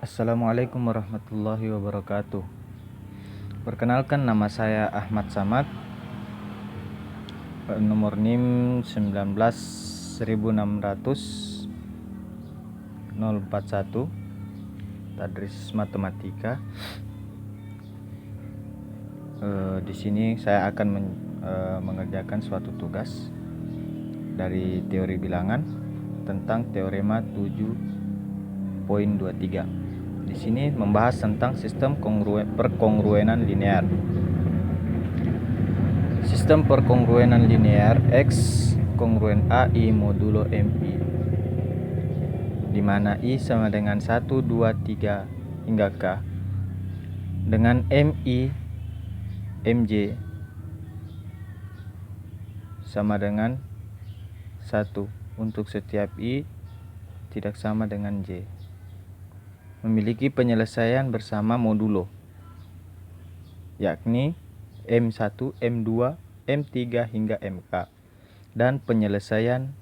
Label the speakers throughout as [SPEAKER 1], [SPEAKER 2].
[SPEAKER 1] Assalamualaikum warahmatullahi wabarakatuh. Perkenalkan, nama saya Ahmad Samad, nomor NIM 19 16041, tadris matematika. Di sini saya akan mengerjakan suatu tugas dari teori bilangan tentang teorema 7.23. Di sini membahas tentang sistem perkongruenan linear. Sistem perkongruenan linear X kongruen AI modulo MI, di mana I sama dengan 1, 2, 3 hingga K, dengan MI MJ sama dengan 1 untuk setiap I tidak sama dengan J, memiliki penyelesaian bersama modulo, yakni M1, M2, M3 hingga MK, dan penyelesaian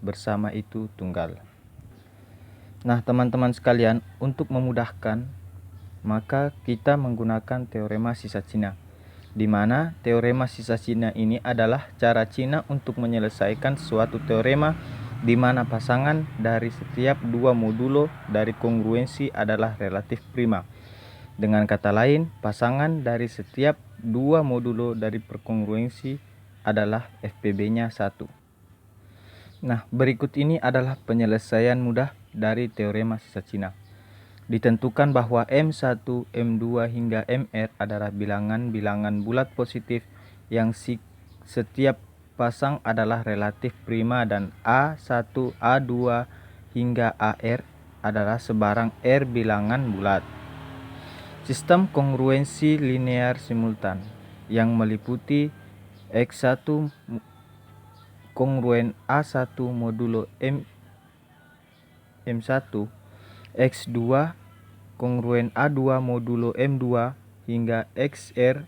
[SPEAKER 1] bersama itu tunggal. Nah, teman-teman sekalian, untuk memudahkan, maka kita menggunakan teorema sisa Cina, di mana teorema sisa Cina ini adalah cara Cina untuk menyelesaikan suatu teorema di mana pasangan dari setiap dua modulo dari kongruensi adalah relatif prima. Dengan kata lain, pasangan dari setiap dua modulo dari perkongruensi adalah FPB-nya 1. Nah, berikut ini adalah penyelesaian mudah dari teorema sisa Cina. Ditentukan bahwa M1, M2 hingga Mr adalah bilangan-bilangan bulat positif yang setiap pasang adalah relatif prima, dan A1, A2 hingga AR adalah sebarang R bilangan bulat. Sistem kongruensi linear simultan yang meliputi X1 kongruen A1 modulo M1, X2 kongruen A2 modulo M2 hingga XR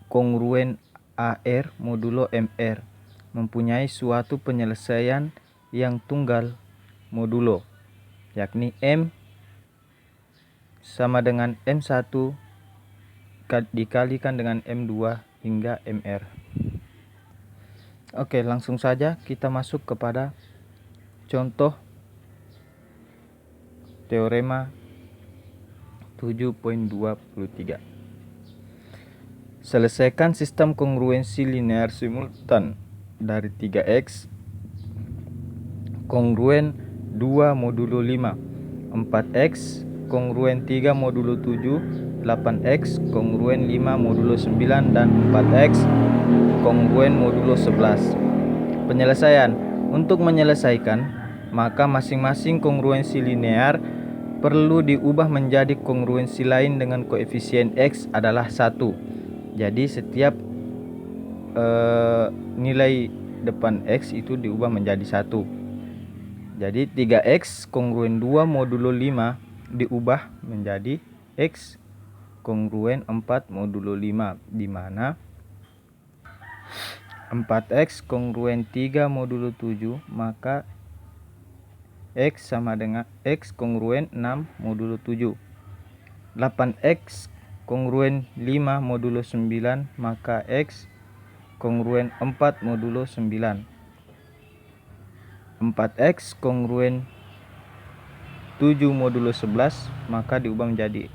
[SPEAKER 1] kongruen AR modulo MR mempunyai suatu penyelesaian yang tunggal modulo, yakni M sama dengan M1 dikalikan dengan M2 hingga MR. Oke, langsung saja kita masuk kepada contoh teorema 7.23. Selesaikan sistem kongruensi linear simultan dari 3X kongruen 2 modulo 5, 4X kongruen 3 modulo 7, 8X kongruen 5 modulo 9, dan 4X kongruen modulo 11. Penyelesaian. Untuk menyelesaikan, maka masing-masing kongruensi linear perlu diubah menjadi kongruensi lain dengan koefisien X adalah 1. Jadi setiap nilai depan X itu diubah menjadi 1. Jadi 3X kongruen 2 modulo 5 diubah menjadi X kongruen 4 modulo 5, di mana 4X kongruen 3 modulo 7, maka X sama dengan X kongruen 6 modulo 7. 8X kongruen 5 modulo 9, maka X kongruen 4 modulo 9. 4X kongruen 7 modulo 11, maka diubah menjadi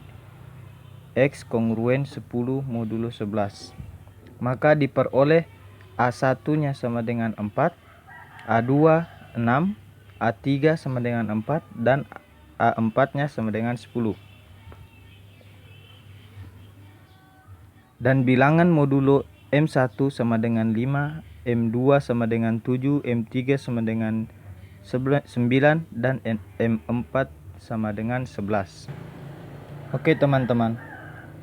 [SPEAKER 1] X kongruen 10 modulo 11. Maka diperoleh A1-nya sama dengan 4, A2 6, A3 sama dengan 4, dan A4-nya sama dengan 10. Dan bilangan modulo M1 sama dengan 5, M2 sama dengan 7, M3 sama dengan 9, dan M4 sama dengan 11. Oke teman-teman,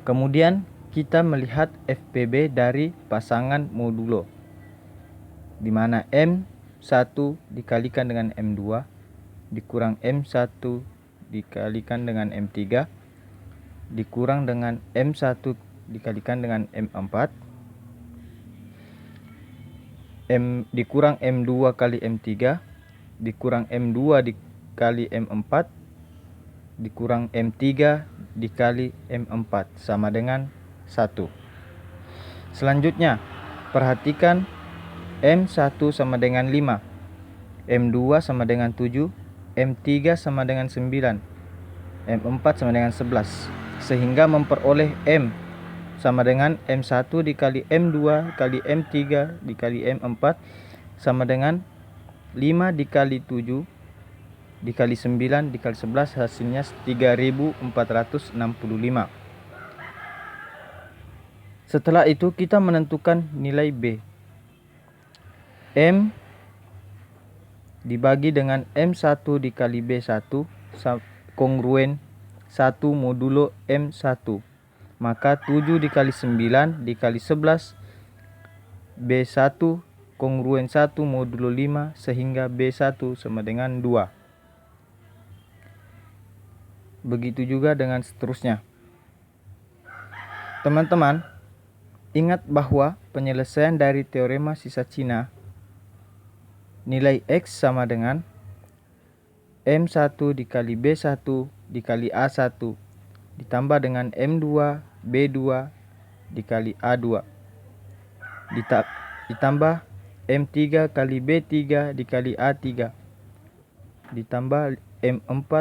[SPEAKER 1] kemudian kita melihat FPB dari pasangan modulo, di mana M1 dikalikan dengan M2 dikurang M1 dikalikan dengan M3 dikurang dengan M1 dikalikan dengan M4 dikurang M2 kali M3 dikurang M2 dikali M4 dikurang M3 dikali M4 sama dengan 1. Selanjutnya, perhatikan M1 sama dengan 5, M2 sama dengan 7, M3 sama dengan 9, M4 sama dengan 11. Sehingga memperoleh M sama dengan M1 dikali M2 dikali M3 dikali M4 sama dengan 5 dikali 7 dikali 9 dikali 11, hasilnya 3465. Setelah itu kita menentukan nilai B. M dibagi dengan M1 dikali B1 kongruen 1 modulo M1. Maka 7 dikali 9 dikali 11 B1 kongruen 1 modulo 5 sehingga B1 sama dengan 2. Begitu juga dengan seterusnya. Teman-teman, ingat bahwa penyelesaian dari teorema sisa Cina, nilai X sama dengan M1 dikali B1 dikali A1 ditambah dengan M2 B2 dikali A2 ditambah M3 kali B3 dikali A3 ditambah M4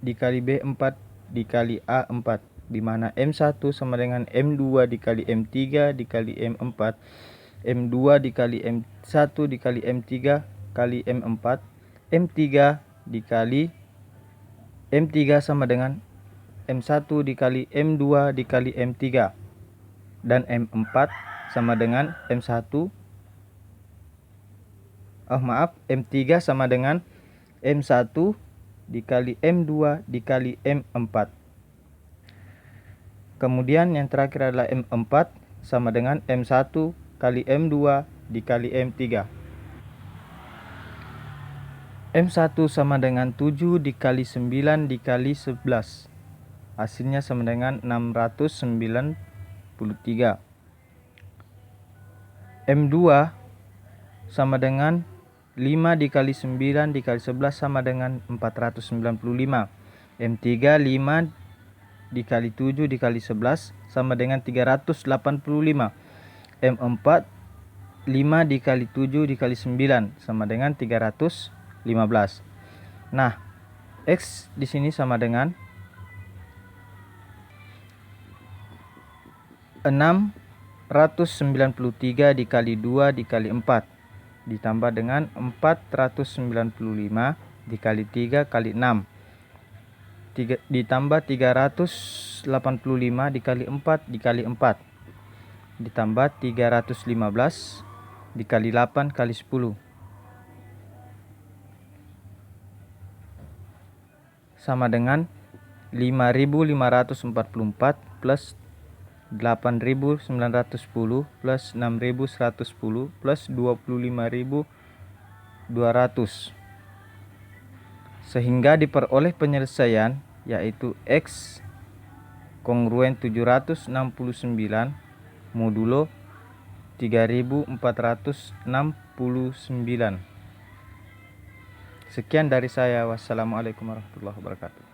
[SPEAKER 1] dikali B4 dikali A4, di mana M1 sama dengan M2 dikali M3 dikali M4, M2 dikali M1 dikali M3 kali M4, M3 dikali M3 sama dengan M1 dikali M2 dikali M3, dan M4 sama dengan M1 M3 sama dengan M1 dikali M2 dikali M4. Kemudian yang terakhir adalah M4 sama dengan M1 kali M2 dikali M3. M1 sama dengan 7 dikali 9 dikali 11. Hasilnya sama dengan 693. M2 sama dengan 5 dikali 9 dikali 11 sama dengan 495. M3 5 dikali 7 dikali 11 sama dengan 385. M4 5 dikali 7 dikali 9 sama dengan 315. Nah, X di sini sama dengan 693 dikali 2 dikali 4 ditambah dengan 495 dikali 3 kali 6 ditambah 385 dikali 4 dikali 4 ditambah 315 dikali 8 kali 10 sama dengan 5544 plus 8910 plus 6110 plus 25200, sehingga diperoleh penyelesaian yaitu X kongruen 769 modulo 3469. Sekian dari saya. Wassalamualaikum warahmatullahi wabarakatuh.